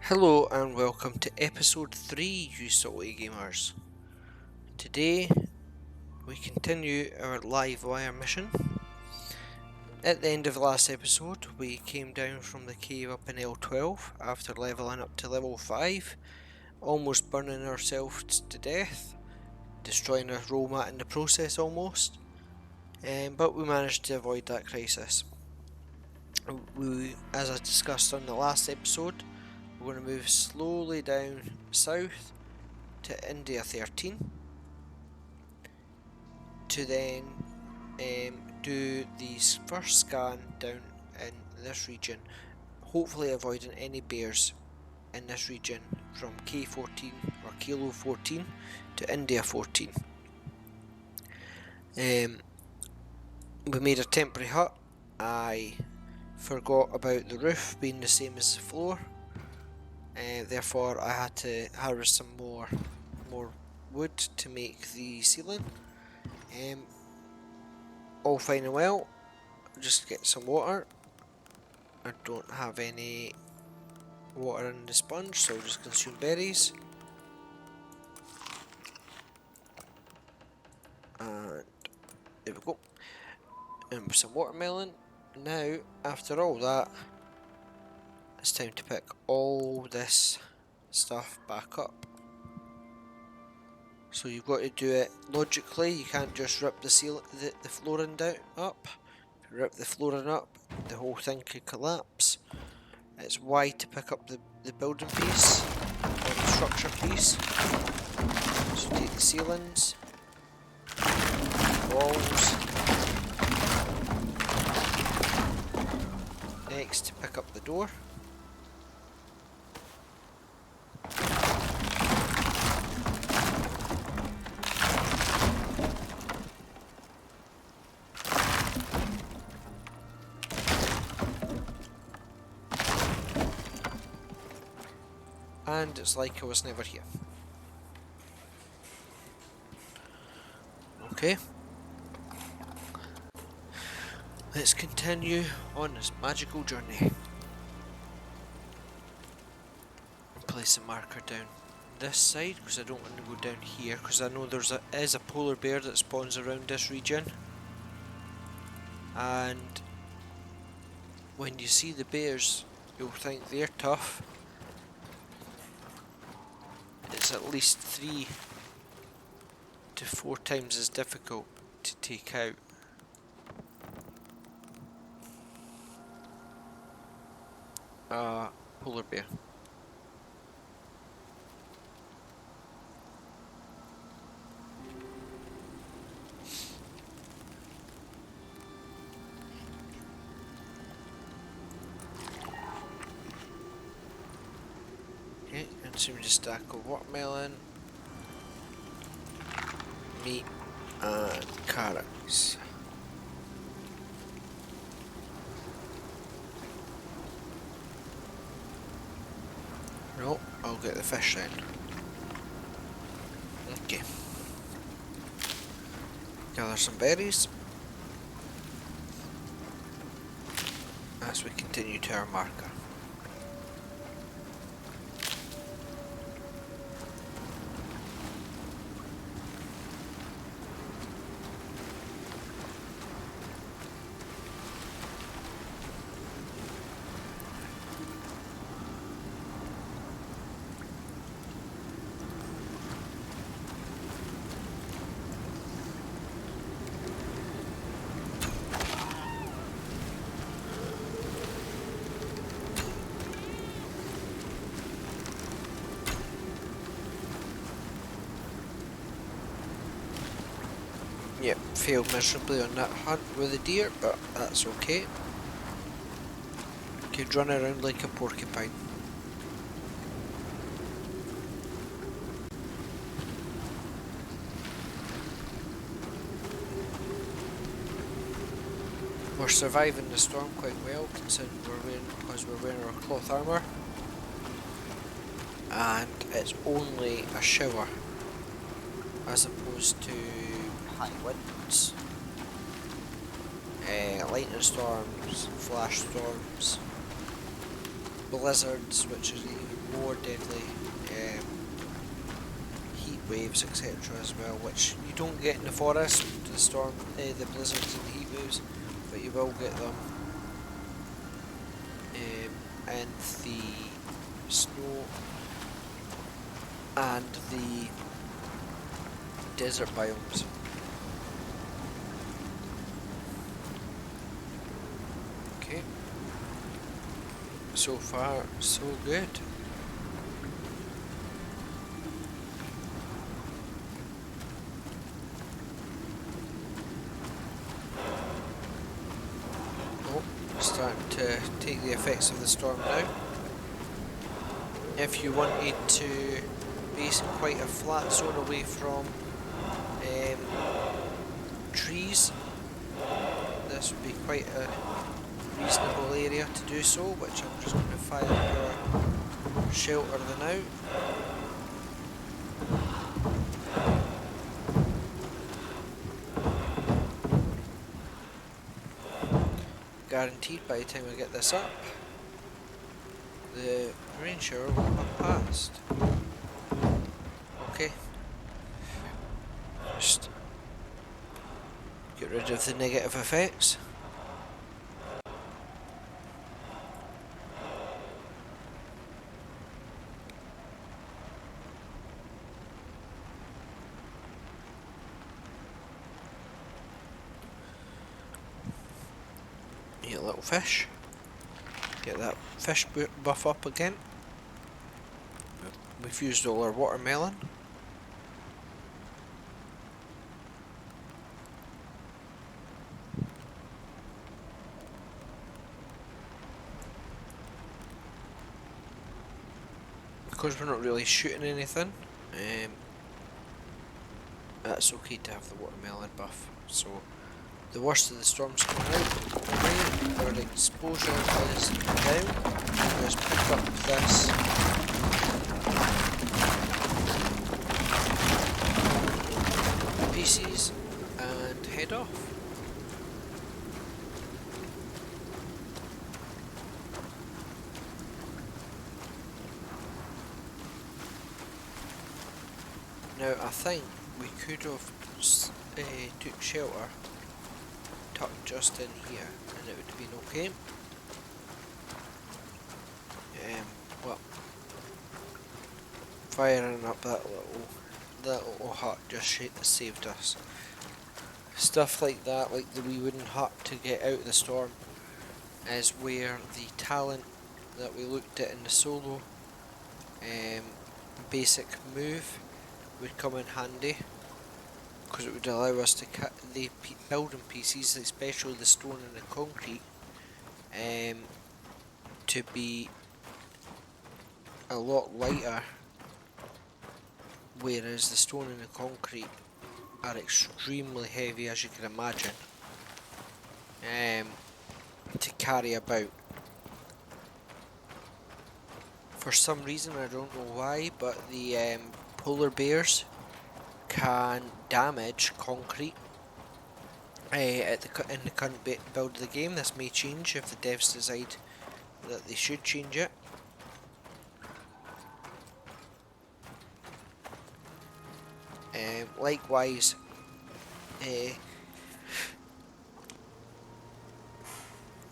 Hello and welcome to episode 3, you salty gamers. Today we continue our Livewire mission. At the end of the last episode we came down from the cave up in L12 after leveling up to level 5, almost burning ourselves to death, destroying our roll mat in the process almost, but we managed to avoid that crisis. As I discussed on the last episode, we're going to move slowly down south to India 13 to then do the first scan down in this region, hopefully avoiding any bears in this region from K14 or Kilo 14 to India 14. We made a temporary hut. I forgot about the roof being the same as the floor. Therefore I had to harvest some more wood to make the ceiling. All fine and well, just get some water. I don't have any water in the sponge, so I'll just consume berries. And there we go. And some watermelon. Now, after all that, it's time to pick all this stuff back up. So you've got to do it logically. You can't just rip the flooring down up. If you rip the flooring up, the whole thing could collapse. It's Y to pick up the building piece, or the structure piece. So take the ceilings, walls. Next, to pick up the door. And it's like I was never here. Okay. Let's continue on this magical journey. Place a marker down this side because I don't want to go down here, because I know there is a polar bear that spawns around this region. And when you see the bears, you'll think they're tough. It's at least 3 to 4 times as difficult to take out. Polar bear. Okay, consume a stack of watermelon, meat, and carrots. No, I'll get the fish then. Okay. Gather some berries as we continue to our marker. Yep, failed miserably on that hunt with the deer, but that's okay. Could run around like a porcupine. We're surviving the storm quite well, considering we're wearing our cloth armour. And it's only a shower, as opposed to high winds, lightning storms, flash storms, blizzards, which is even more deadly heat waves, etc. as well, which you don't get in the forest, the storm, the blizzards and heat waves, but you will get them in the snow and the desert biomes. Okay, so far so good. Oh, starting to take the effects of the storm now. If you wanted to base in quite a flat zone away from trees, this would be quite a reasonable area to do so, which I'm just going to fire your shelter the now. Guaranteed by the time I get this up, the rain shower will have passed. Okay. Just get rid of the negative effects. Eat a little fish. Get that fish buff up again. We've used all our watermelon. Because we're not really shooting anything, that's okay to have the watermelon buff. So the worst of the storm's coming out. Right, our exposure is down. Let's pick up this pieces and head off. Now I think we could have took shelter tucked just in here and it would have been okay. Well, firing up that little hut just saved us. Stuff like that, like the wee wooden hut to get out of the storm, is where the talent that we looked at in the solo basic move would come in handy, because it would allow us to cut the building pieces, especially the stone and the concrete, to be a lot lighter, whereas the stone and the concrete are extremely heavy, as you can imagine, to carry about. For some reason, I don't know why, but the polar bears can damage concrete in the current build of the game. This may change if the devs decide that they should change it. Likewise,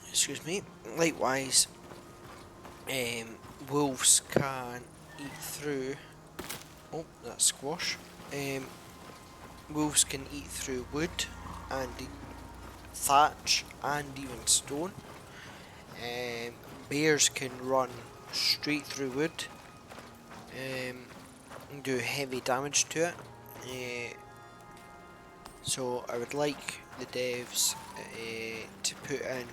excuse me. Likewise, wolves can eat through. Oh, that's squash. Wolves can eat through wood and thatch and even stone. Bears can run straight through wood and do heavy damage to it. So I would like the devs to put in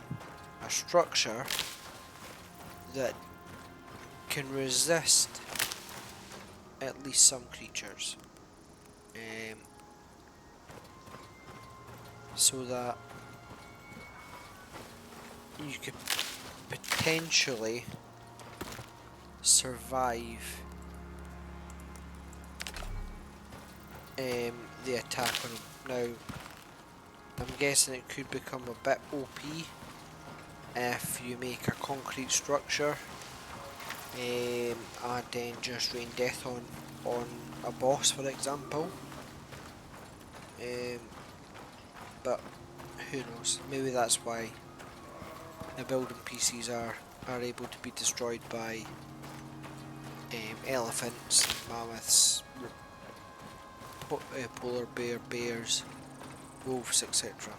a structure that can resist at least some creatures, so that you could potentially survive the attack on them. Now, I'm guessing it could become a bit OP if you make a concrete structure and then just rain death on a boss, for example. But who knows? Maybe that's why the building PCs are able to be destroyed by elephants, mammoths, polar bears, wolves, etc.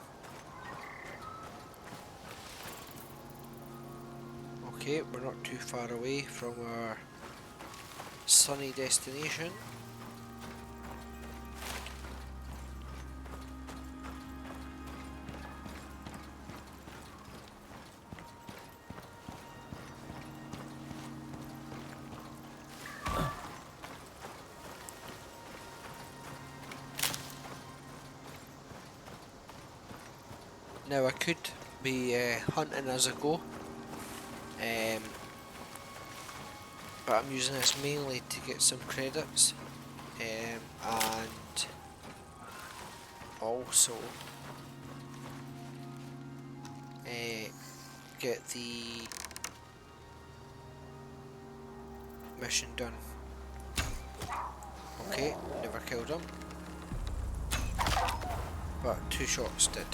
Okay, we're not too far away from our sunny destination. Now I could be hunting as I go, but I'm using this mainly to get some credits, and also get the mission done. Okay, never killed him, but 2 shots did.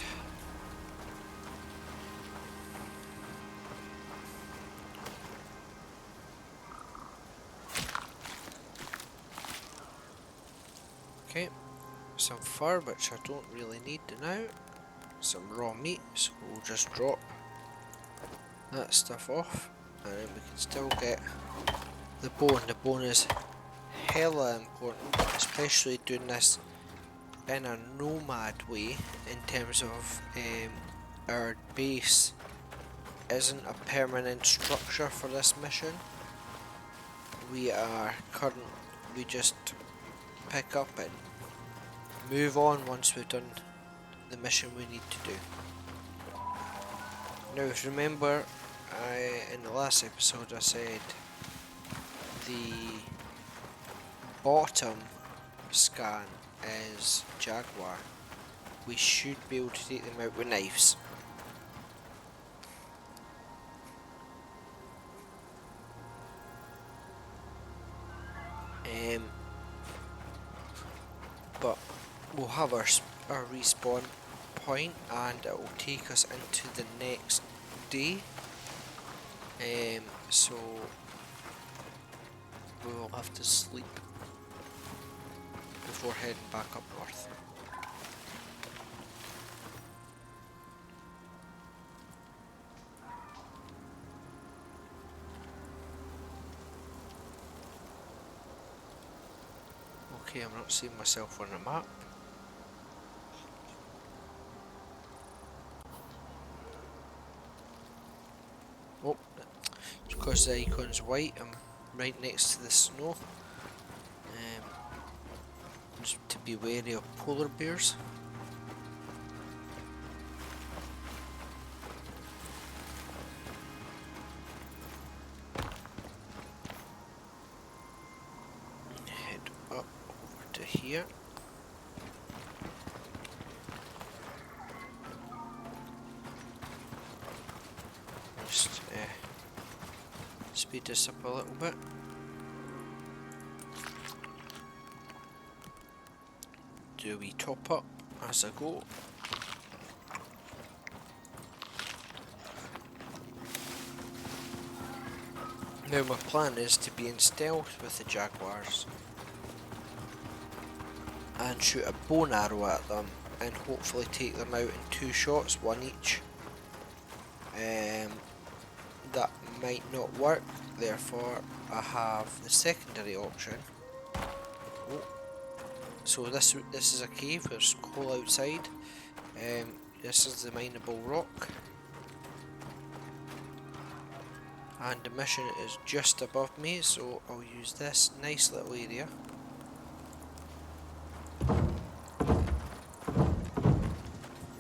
Okay, some fur, which I don't really need now. Some raw meat, so we'll just drop that stuff off, and then we can still get the bone. The bone is hella important, especially doing this in a nomad way, in terms of our base isn't a permanent structure for this mission. We just pick up and move on once we've done the mission we need to do. Now, if you remember, in the last episode I said the bottom scan is jaguar. We should be able to take them out with knives. But we'll have our respawn point, and it will take us into the next day. So we will have to sleep before heading back up north. Okay, I'm not seeing myself on the map. Oh, it's because the icon's white. I'm right next to the snow. Just to be wary of polar bears. Head up over to here. Just speed this up a little bit. Do we top up as I go? Now my plan is to be in stealth with the jaguars and shoot a bow and arrow at them and hopefully take them out in 2 shots, 1 each. That might not work, therefore I have the secondary option. Oh. So this is a cave, there's coal outside. This is the mineable rock. And the mission is just above me, so I'll use this nice little area.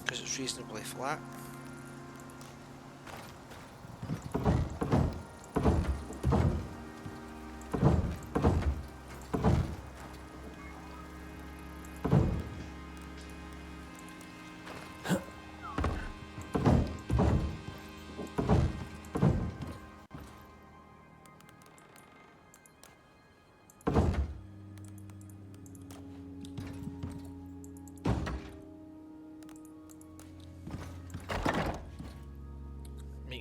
Because it's reasonably flat.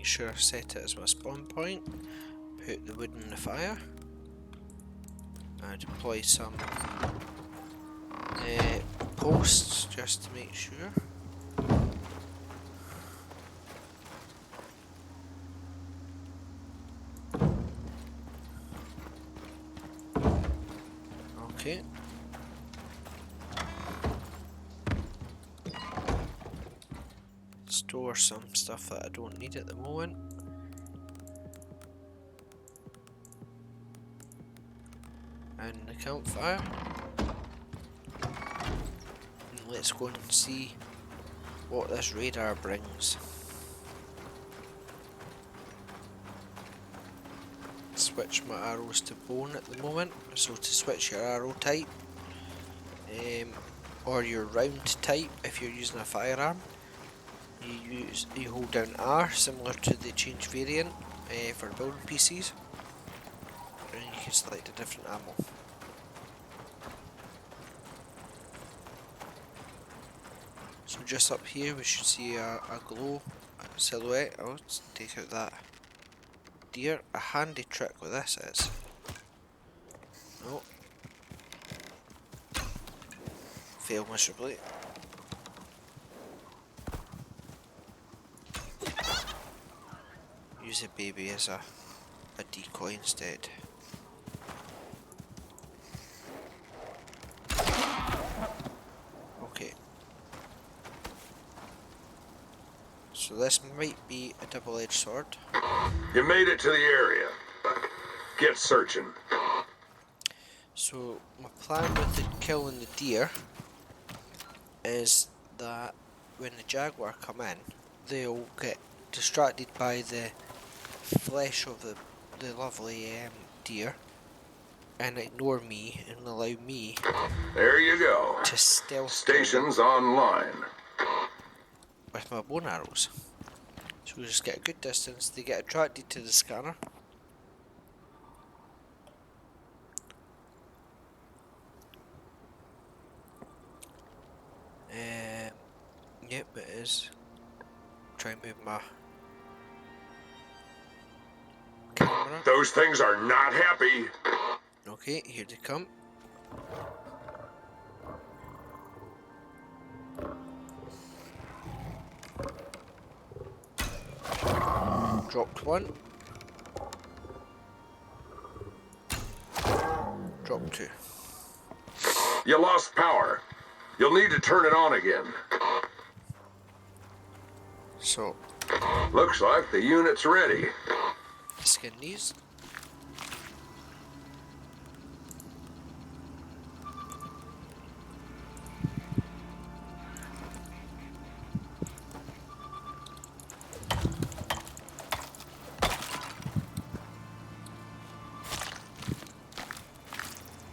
sure I set it as my spawn point. Put the wood in the fire. And deploy some posts just to make sure. Okay. Store some stuff that I don't need at the moment. And the campfire. And let's go and see what this radar brings. Switch my arrows to bone at the moment. So to switch your arrow type, or your round type if you're using a firearm, you hold down R, similar to the change variant for building PCs, and you can select a different ammo. So just up here we should see a glow silhouette. Oh, let's take out that deer. A handy trick with this is, no, fail miserably. Use a baby as a decoy instead. Okay. So this might be a double-edged sword. You made it to the area. Get searching. So my plan with the killing the deer is that when the jaguar come in, they'll get distracted by the flesh of the lovely deer and ignore me and allow me There you go. to stealth Stations online. with my bone arrows. So we just get a good distance, they get attracted to the scanner. Yep, it is. Try and move my camera. Those things are not happy. Okay, here they come. Dropped one. Dropped two. You lost power. You'll need to turn it on again. So, Looks like the unit's ready. skin these.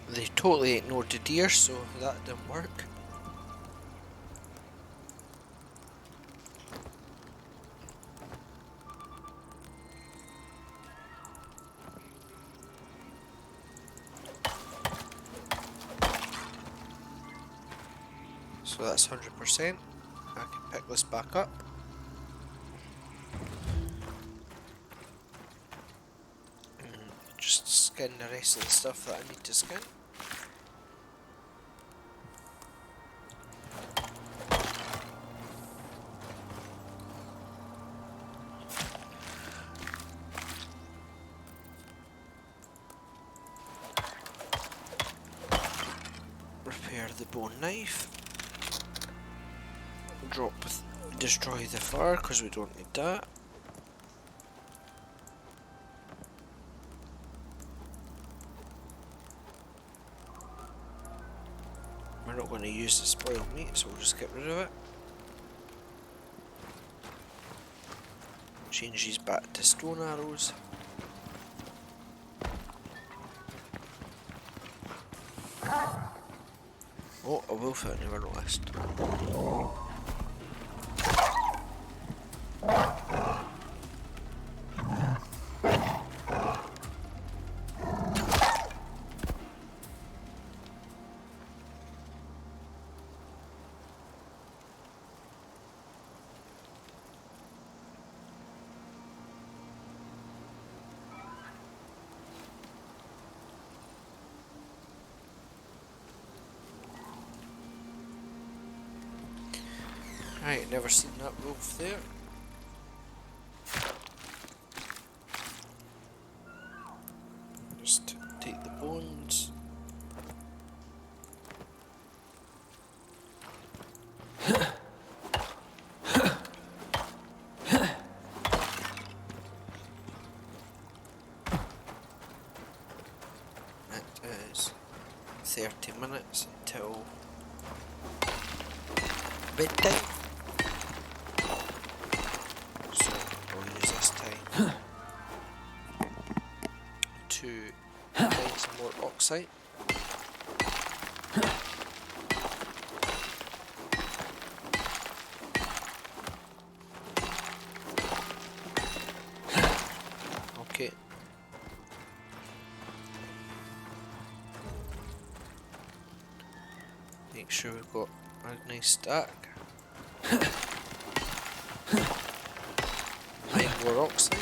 They totally ignored the deer, so that didn't work. So that's 100%. I can pick this back up. And just skin the rest of the stuff that I need to skin. Repair the bone knife. Destroy the fire because we don't need that. We're not going to use the spoiled meat, so we'll just get rid of it. Change these back to stone arrows. Oh, a wolf I never noticed. Right, never seen that wolf there. Just take the bones. It is 30 minutes until bedtime. So we'll use this time to find some more oxide. Okay. Make sure we've got a nice stack. Find more oxide.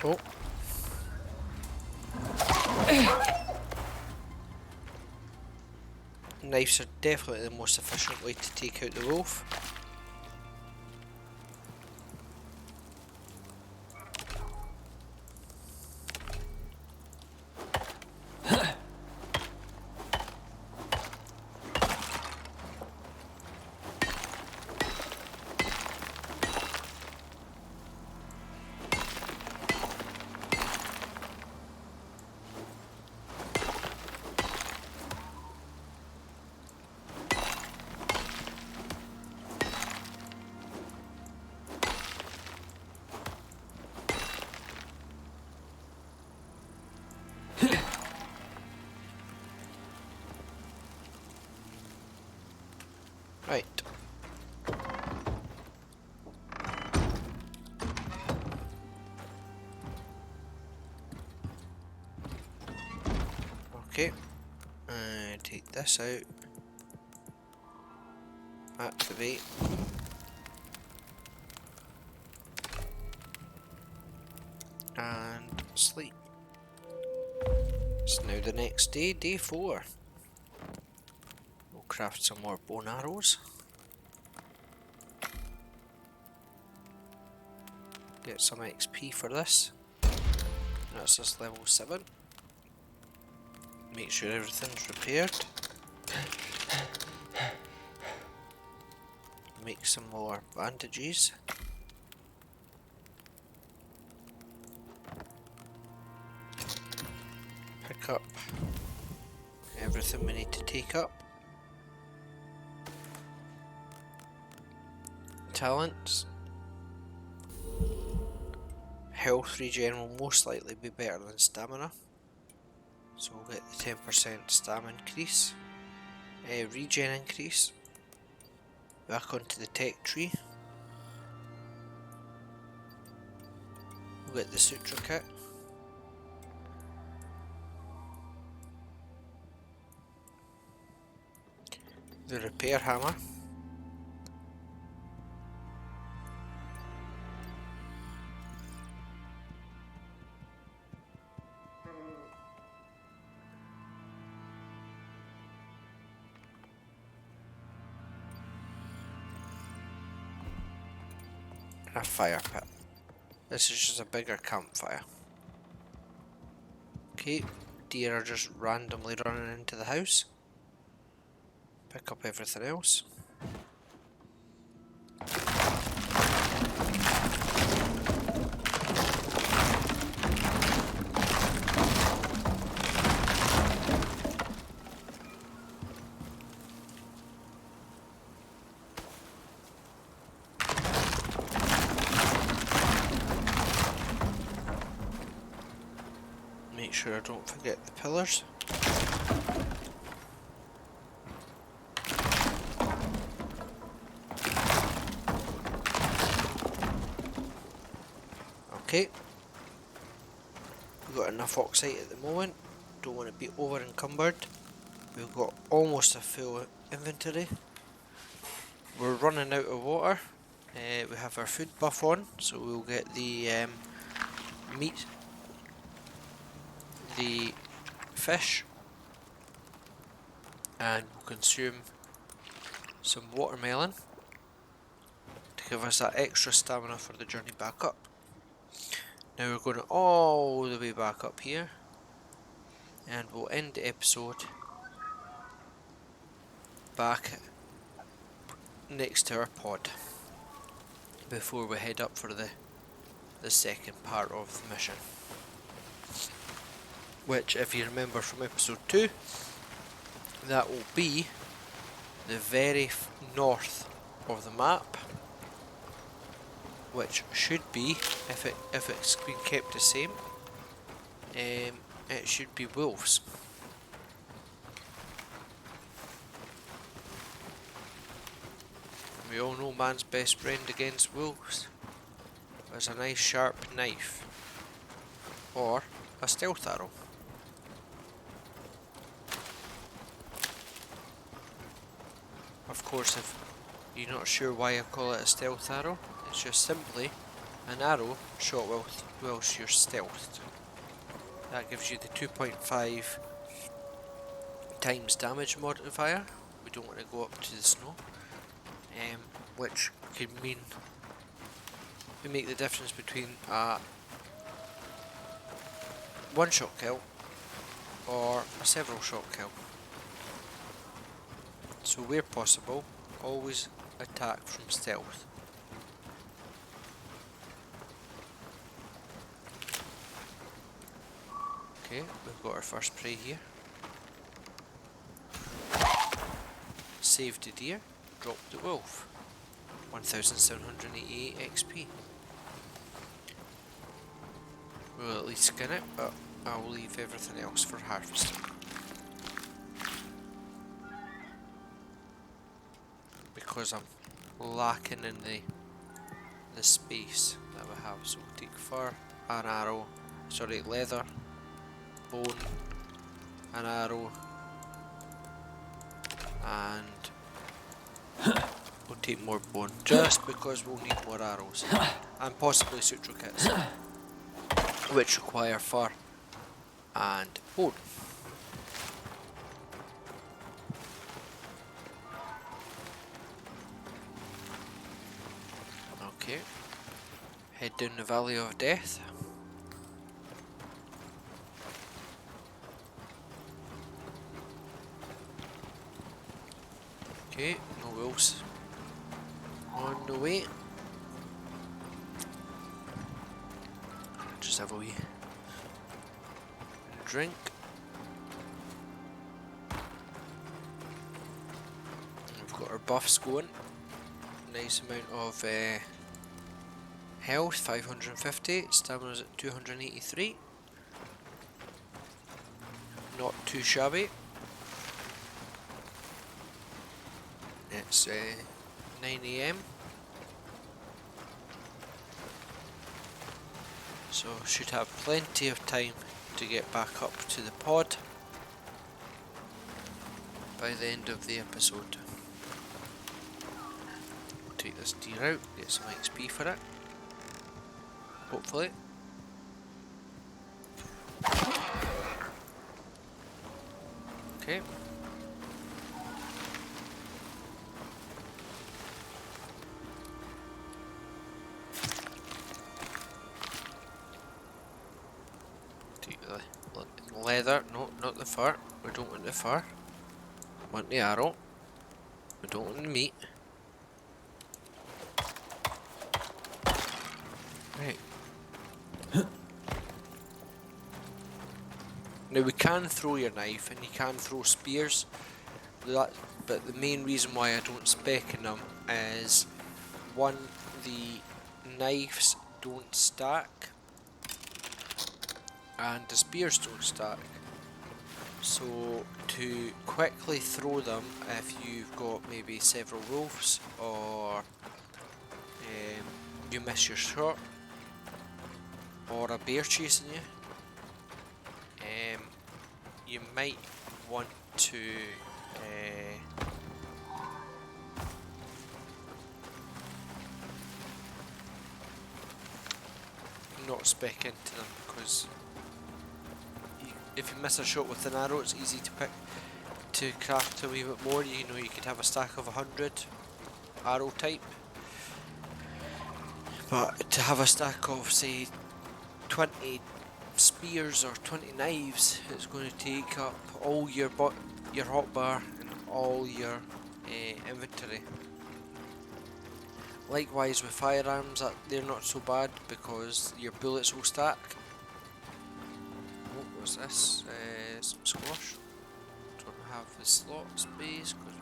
Oh. Knives are definitely the most efficient way to take out the wolf. Right. Okay. Take this out. Activate. And sleep. It's now the next day, day 4. We'll craft some more bone arrows. Get some XP for this. That's just level 7. Make sure everything's repaired. Make some more bandages. Pick up everything we need to take up. Talents. Health regen will most likely be better than stamina. So we'll get the 10% stamina increase. Regen increase. Back onto the tech tree. We'll get the suture kit. The repair hammer. A fire pit. This is just a bigger campfire. Okay, deer are just randomly running into the house. Pick up everything else. Make sure I don't forget the pillars. Okay. We've got enough oxide at the moment. Don't want to be over encumbered. We've got almost a full inventory. We're running out of water. We have our food buff on, so we'll get the meat, the fish, and we'll consume some watermelon to give us that extra stamina for the journey back up. Now we're going all the way back up here, and we'll end the episode back next to our pod before we head up for the second part of the mission, which, if you remember from episode 2, that will be the very north of the map, which should be, if it's been kept the same, it should be wolves. We all know man's best friend against wolves is a nice sharp knife or a stealth arrow. Of course, if you're not sure why I call it a stealth arrow, it's just simply an arrow shot whilst you're stealthed. That gives you the 2.5 times damage modifier. We don't want to go up to the snow, which could mean we make the difference between a one-shot kill or a several-shot kill. So where possible, always attack from stealth. Okay, we've got our first prey here. Saved the deer, dropped the wolf. 1788 XP. We'll at least skin it, but I'll leave everything else for harvesting. Because I'm lacking in the space that we have. So we'll take fur, an arrow, leather, bone, an arrow, and we'll take more bone just because we'll need more arrows and possibly suture kits, which require fur and bone. Okay, head down the Valley of Death. Okay, no wolves on the way. Just have a wee drink. We've got our buffs going. Nice amount of health, 550. Stamina's at 283. Not too shabby. It's 9 AM. So should have plenty of time to get back up to the pod by the end of the episode. We'll take this deer out, get some XP for it. Hopefully. Okay. Leather, no, not the fur. We don't want the fur. We want the arrow. We don't want the meat. Right. Now we can throw your knife and you can throw spears, but the main reason why I don't spec in them is, one, the knives don't stack and the spears don't stack. So to quickly throw them, if you've got maybe several wolves or you miss your shot, or a bear chasing you, you might want to not spec into them, because if you miss a shot with an arrow, it's easy to craft a wee bit more. You know, you could have a stack of 100 arrow type, but to have a stack of, say, 20 spears or 20 knives, it's going to take up all your hotbar and all your inventory. Likewise with firearms, they're not so bad because your bullets will stack. What was this? Some squash. Don't have the slot space because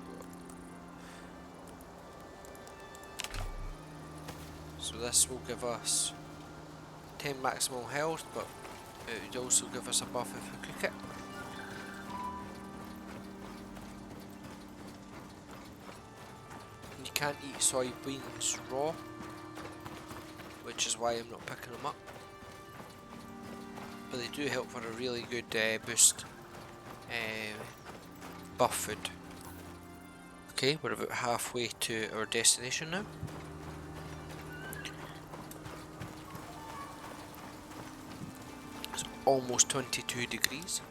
so this will give us 10 maximum health, but it would also give us a buff if we cook it. You can't eat soybeans raw, which is why I'm not picking them up. But they do help for a really good boost buff food. Okay, we're about halfway to our destination now. It's almost 22 degrees.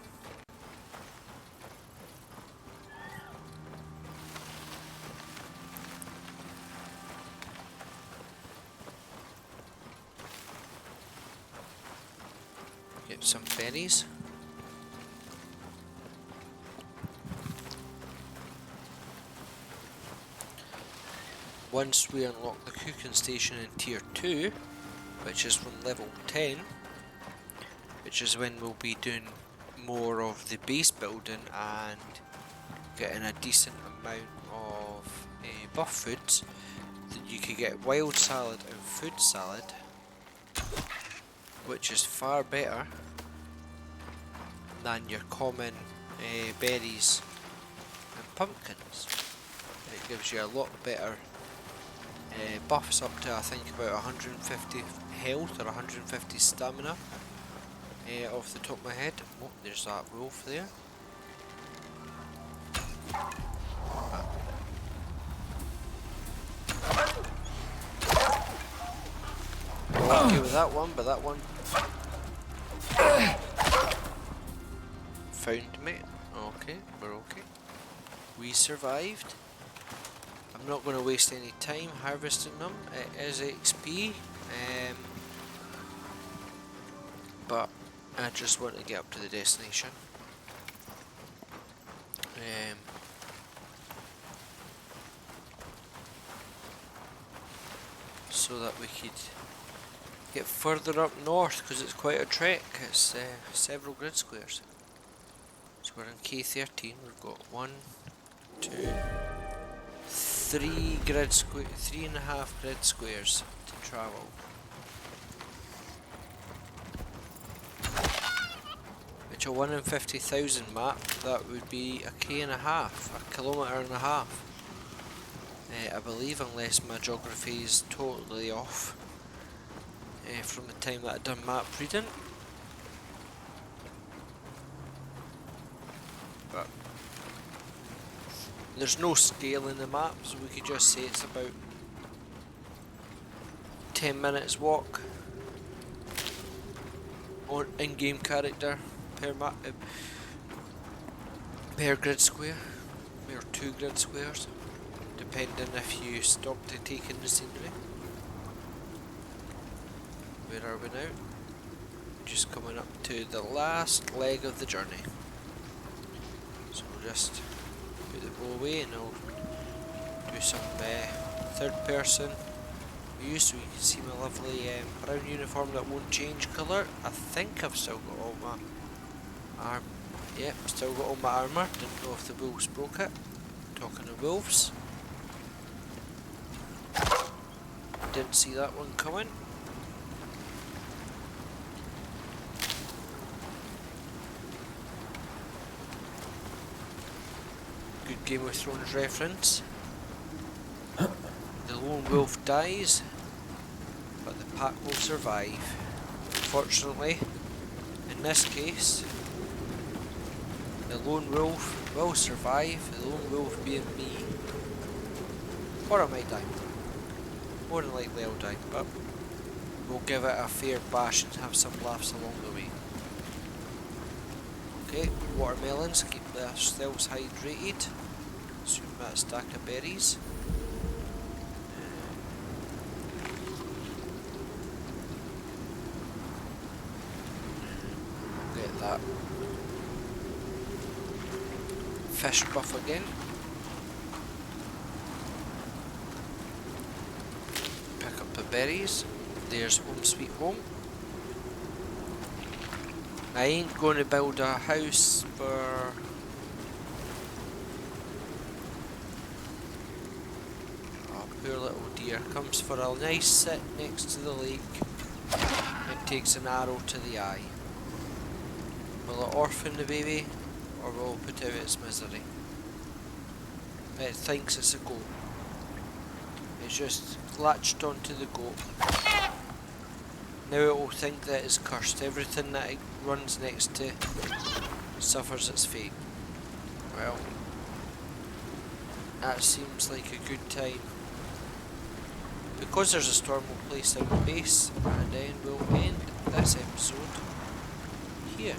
Get some berries. Once we unlock the cooking station in tier 2, which is from level 10, which is when we'll be doing more of the base building and getting a decent amount of buff foods, then you can get wild salad and food salad, which is far better than your common berries and pumpkins. It gives you a lot better buffs, up to I think about 150 health or 150 stamina off the top of my head. Oh, there's that wolf there. Okay with that one, but that one found me. Okay, we're okay. We survived. I'm not going to waste any time harvesting them. It is XP, but I just want to get up to the destination. So that we could get further up north, because it's quite a trek. It's several grid squares. So we're in K13. We've got 1, 2, 3 3.5 grid squares to travel. Which a 1 in 50,000 map, that would be a K.5, a kilometre and a half. I believe, unless my geography is totally off from the time that I done map reading. But there's no scale in the map, so we could just say it's about 10 minutes walk on in-game character per map, per grid square, or 2 grid squares, depending if you stop to take in the scenery. Where are we now? Just coming up to the last leg of the journey. So we'll just put the bow away and I'll do some third person view so you can see my lovely brown uniform that won't change colour. I think I've still got all my yep, still got all my armour. Didn't know if the wolves broke it. Talking of wolves, didn't see that one coming. Good Game of Thrones reference. The lone wolf dies, but the pack will survive. Unfortunately, in this case, the lone wolf will survive, the lone wolf being me. Or I might die. More than likely I'll die, but we'll give it a fair bash and have some laughs along the way. Okay, watermelons, keep ourselves hydrated. Consume that stack of berries. Get that fish buff again. Pick up the berries. There's home sweet home. I ain't going to build a house for... Oh, poor little deer. Comes for a nice sit next to the lake and takes an arrow to the eye. Will it orphan the baby, or will it put out its misery? It thinks it's a goat. It's just latched onto the goat. Now it will think that it's cursed. Everything that it runs next to suffers its fate. Well, that seems like a good time. Because there's a storm, we'll place down the base, and then we'll end this episode here.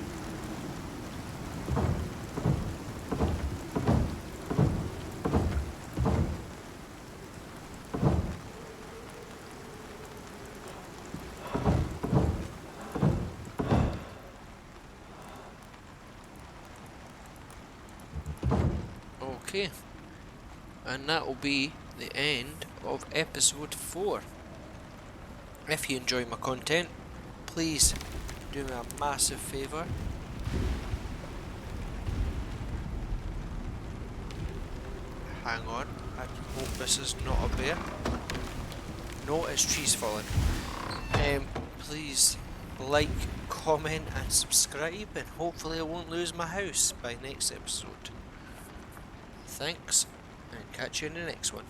Okay, and that will be the end of episode 4. If you enjoy my content, please do me a massive favour. Hang on, I hope this is not a bear. No, it's trees falling. Please like, comment and subscribe, and hopefully I won't lose my house by next episode. Thanks, and catch you in the next one.